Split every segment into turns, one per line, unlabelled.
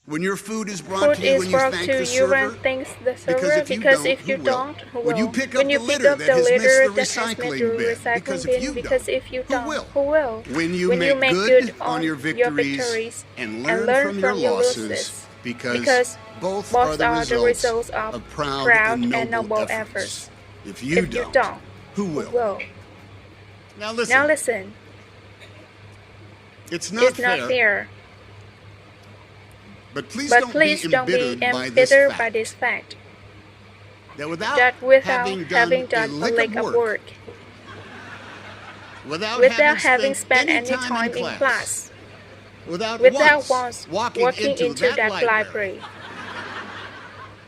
When your food is brought
to you, when you thank the server, because if you don't, who will? When you pick up the litter that has missed the recycling bin, because if you don't, who will?
When you make good on your victories and learn from your losses, because both are the results of proud and noble efforts. If you don't, who will?
Now listen.
It's not fair. But please don't be embittered by this fact. That without having done a lick of work, without having spent any time in class, without once walking into that library,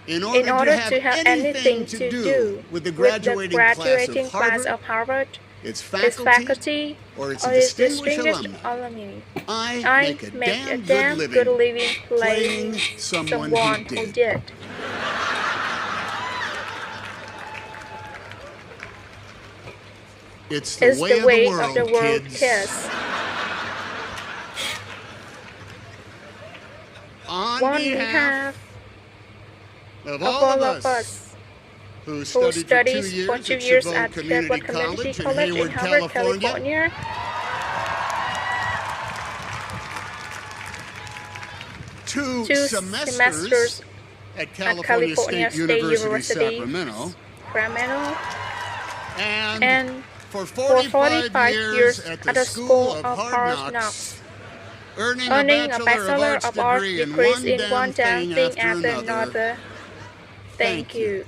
in order to have anything to do with the graduating class of Harvard, its faculty, or its distinguished alumni, I make a damn good living playing someone who did. It's the way of the world, kids. On behalf of all of us who studied for 2 years at Edward Community College in Harvard, California, two semesters at California State University, Sacramento, and for 45 years at the School of Hard Knocks, earning a Bachelor of Arts degrees in one damn thing after another. Thank you.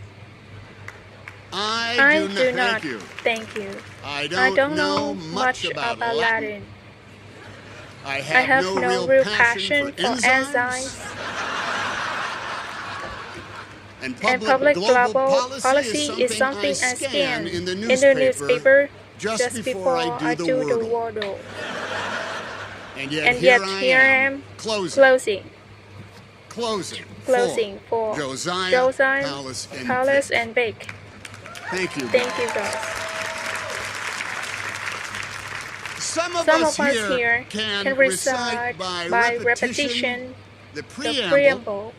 I do not thank you. I don't know much about Latin. I have no real passion for enzymes. And public global policy is something I scan in the newspaper just before I do the wordle. And yet here I am, closing for Josiah, Palace, and Bake. Thank you guys. Some of us here can recite by repetition the preamble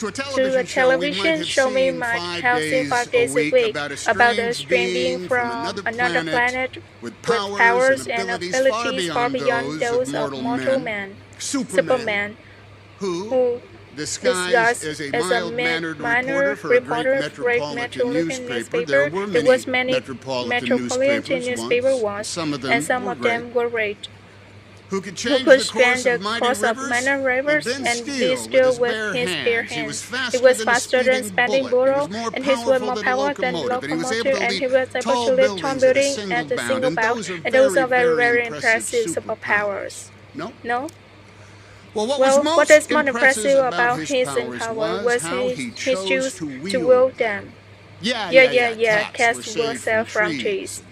to a television show we might have seen 5 days a week about a strange being from another planet with powers and abilities far beyond those of mortal man, Superman, who disguised as a mild-mannered reporter for a great metropolitan newspaper. There was many metropolitan newspapers, and some of them were great. Who could change the course of minor rivers and be still with his bare hands. He was faster than spending burrow, and his was more power than locomotive, and he was able to lift tall buildings at a single bow, and those are very, very impressive superpowers. No? Well, what is more impressive about his power was his choice to wield them. Yeah, cats will sell franchise.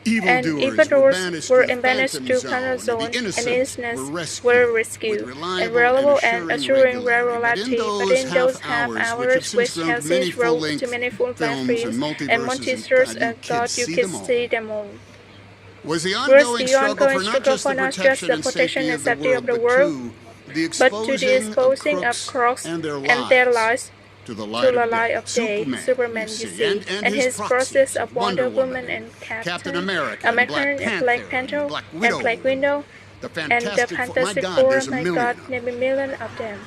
And evildoers were banished to Canada Zone, and innocents were rescued, and reliable and assuring reality. But in those half hours which have since rolled to many full batteries and monsters, thought you could see them all. Was the ongoing struggle for not just the protection and safety of the world, but to the exposing of crooks and their lives to the light of day, Superman, you see, and his process of Wonder Woman and Captain America, and Black Panther, and Black Widow, and the Fantastic Four, my God, maybe a million of them.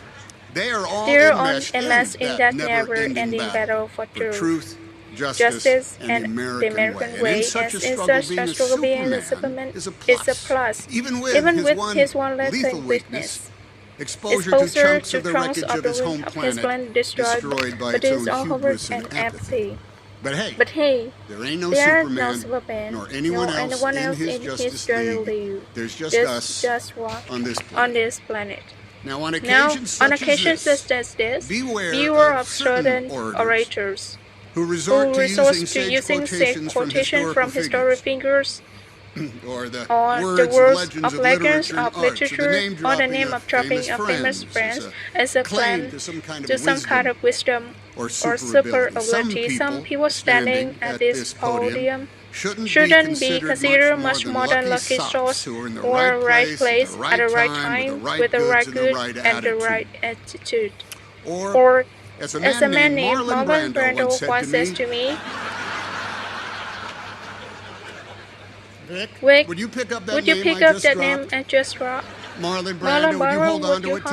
They are all enmeshed in that never-ending battle for truth, justice, and the American way, and in such a struggle being a Superman is a plus, even with his one lethal weakness. Exposure to trunks of his planet destroyed by its own hubris and apathy. But hey, there ain't no Superman, nor anyone else in his Justice League. There's just us on this planet. Now, on occasions such as this, beware of certain orators who resort to using safe quotation from historic figures, or the words of legends of literature, or the name of dropping of famous friends as a claim to some kind of wisdom or super ability. Some people standing at this podium shouldn't be considered much more than lucky souls who are in the right place at the right time with the right good and the right attitude. Or, as a man named Marlon Brando once says to me, Vic, would you pick up that name I just dropped?
Marlon Brando, would you hold on to it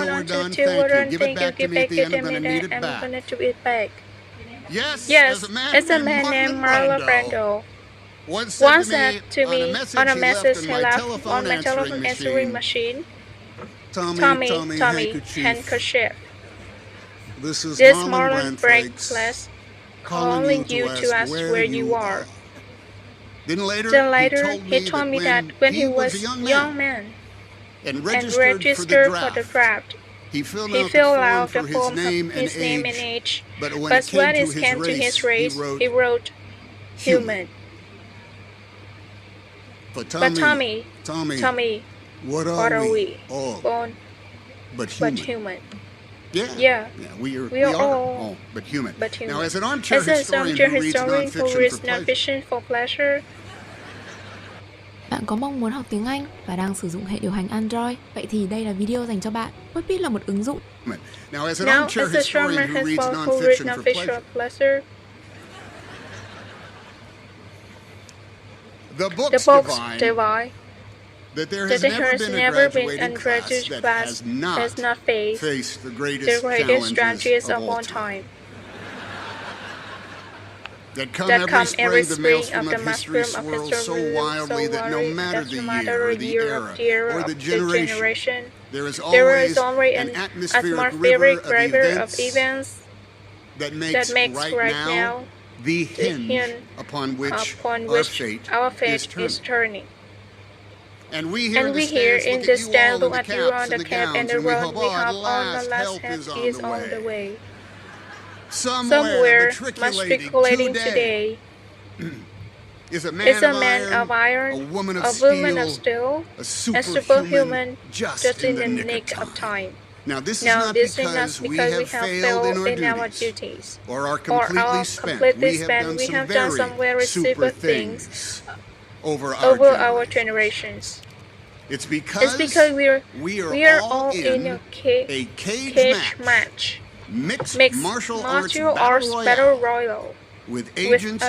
till we're done? Thank you. Give it back to me at the end. I'm going to need it back.
I'm going to do it back.
Yes,
as a man named Marlon Brando once said to me on a message he left on my telephone answering machine, Tommy, handkerchief.
This
Marlon Brando calling you to ask where you are.
Then
later he told me that when he was a young man and registered for the draft, he filled out the form of his name and age, but when it came to his race, he wrote human.
But
Tommy,
what are we?
Born but human.
Yeah. We are all but human. Now, as an armchair historian who reads nonfiction for pleasure.
Bạn có mong muốn học tiếng Anh và đang sử dụng hệ điều hành Android? Vậy thì đây là video dành cho bạn. Webit là một ứng dụng.
Now, as an armchair historian who reads nonfiction for pleasure. The books divide that there has never been a graduate class that has not faced the greatest challenges of all time. That come every spring of the maelstrom of history so wildly that no matter the year or the era or the generation, there is always an atmospheric river of events that makes right now the hinge upon which our fate is turning. And we here in the stand look at you on the camp and the road we have on the last half is on the way. Somewhere matriculating today is a man of iron, a woman of steel, a superhuman just in the nick of time. Now, this is not because we have failed in our duties or are completely spent. We have done some very super things over our generations. It's because we are all in a cage match. Mixed martial arts battle royal with agents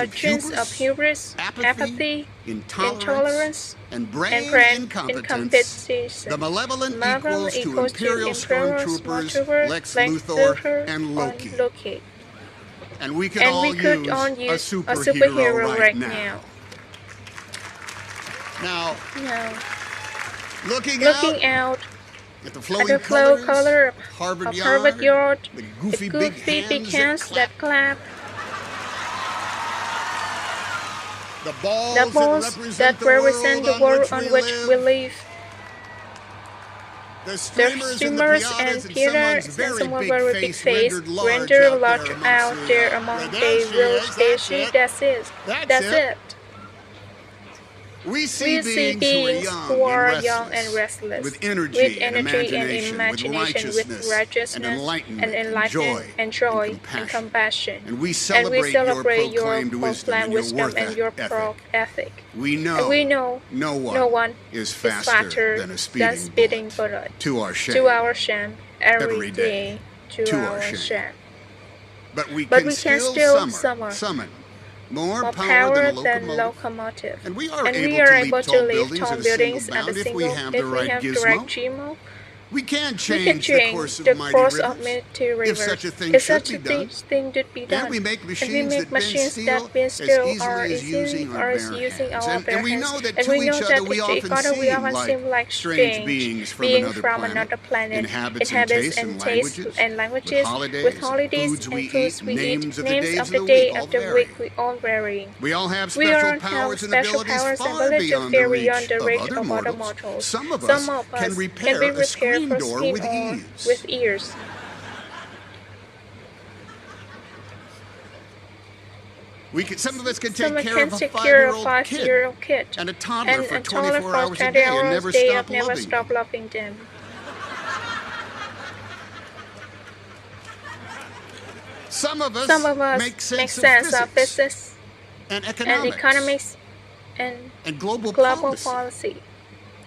of hubris, apathy, intolerance, and brain incompetence. The malevolent equals to Imperial stormtroopers Lex Luthor and Loki. And we could all use a superhero right now. Now, looking out at the flowing color of Harvard Yard, the goofy big hands that clap, the balls that represent the world on which we live, the streamers and theaters and some very big face render large out there among the real station. That's it. We see beings who are young and restless, with energy and imagination, with righteousness and enlightenment and joy and compassion. And we celebrate your proclaimed wisdom and your pro ethic. We know no one is faster than a speeding bullet. To our shame, every day to our shame. But we can still summon more power than locomotive. And we are able to leave tall buildings at a single if we have direct GMO. We can change the course of mighty rivers if such a thing should be done. And we make machines that Ben Still are using our bare hands. And we know that to each other we often seem like strange beings from another planet, inhabits and tastes and languages, with holidays and foods we eat, names of the day of the week we all varying. We all have special powers and abilities far beyond the reach of other mortals. Some of us can repair a screen door with ears. Some of us can take care of a 5-year-old kid and a toddler for 24 hours a day and never stop loving them. Some of us make sense of business and economics and global
global
policy.
policy.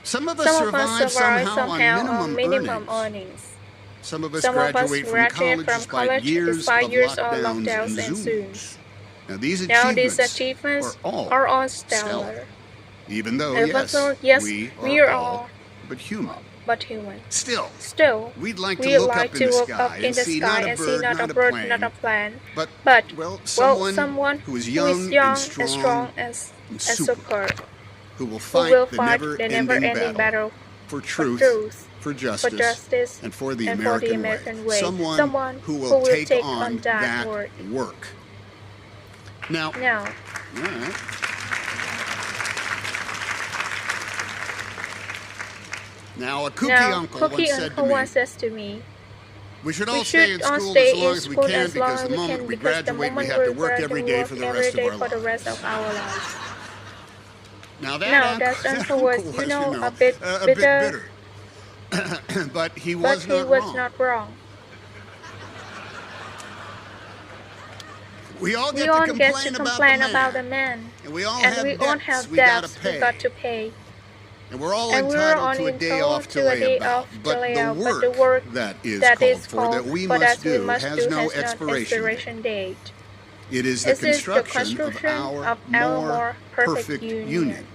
Some of us survive somehow on minimum earnings. Some of us graduate from college despite years of lockdowns and Zooms. Now, these achievements are all stellar. Even though, yes, we are all but human. Still, we'd like to look up in the sky and see not a bird, not a plane, but someone who is young and strong and superb, who will fight the never-ending battle for truth, for justice, and for the American way. Someone who will take on that work. Now, all right. Now, a kooky uncle once says to me, we should all stay in school as long as we can, because the moment we graduate, we have to work every day for the rest of our lives. Now, that uncle was, a bit bitter. But he was not wrong. We all get to complain about the man. And we all have debts we got to pay. And we're all entitled to a day off to lay about. But the work that is called for, that we must do, has no expiration date. It is the construction of our more perfect union.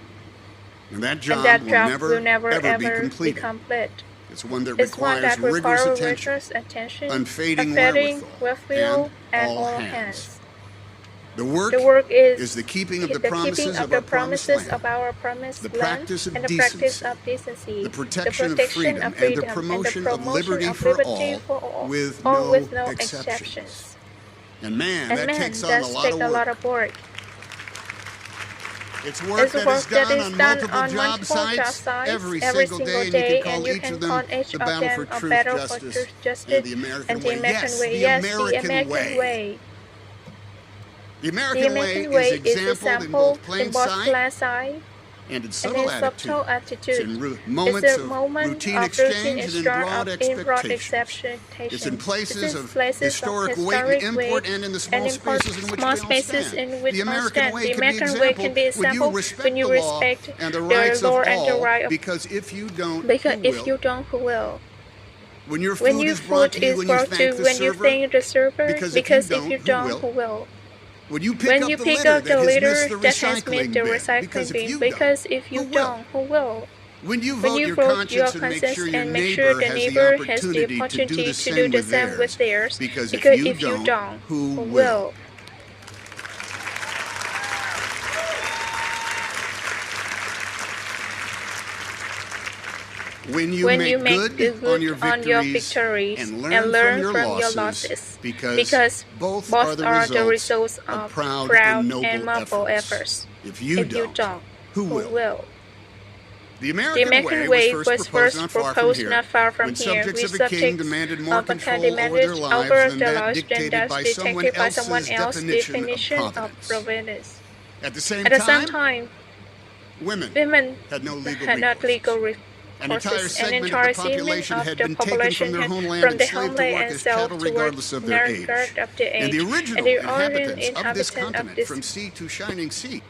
And that job will never ever be complete. It's one that requires rigorous attention, unfading wherewithal, and all hands. The work is the keeping of the promises of our promised land, the practice of decency, the protection of freedom, and the promotion of liberty for all, with no exceptions. And man, that takes on a lot of work. It's work that is done on multiple job sites every single day, and you can call each of them a battle for truth, justice, and the American way. Yes, the American way. The American way is exampled in both plain sight and in subtle attitudes. It's in moments of routine exchange and in broad expectation. It's in places of historic weight and import, and in the small spaces in which we all stand. The American way can be exampled when you respect the law and the right of all. Because if you don't, who will? When your food is brought to you when you thank the server, because if you don't, who will? When you pick up the litter that has missed the recycling bin, because if you don't, who will? When you vote your conscience and make sure the neighbor has the opportunity to do the same with theirs, because if you don't, who will? When you make good on your victories and learn from your losses, because both are the results of proud and noble efforts. If you don't, who will? The American way was first proposed not far from here, when subjects of a king demanded more control over their lives than thus dictated by someone else's definition of providence. At the same time, women had not legal an entire segment of the population had been taken from their homeland and sold regardless of their age. And the original inhabitants of this continent, from sea to shining sea,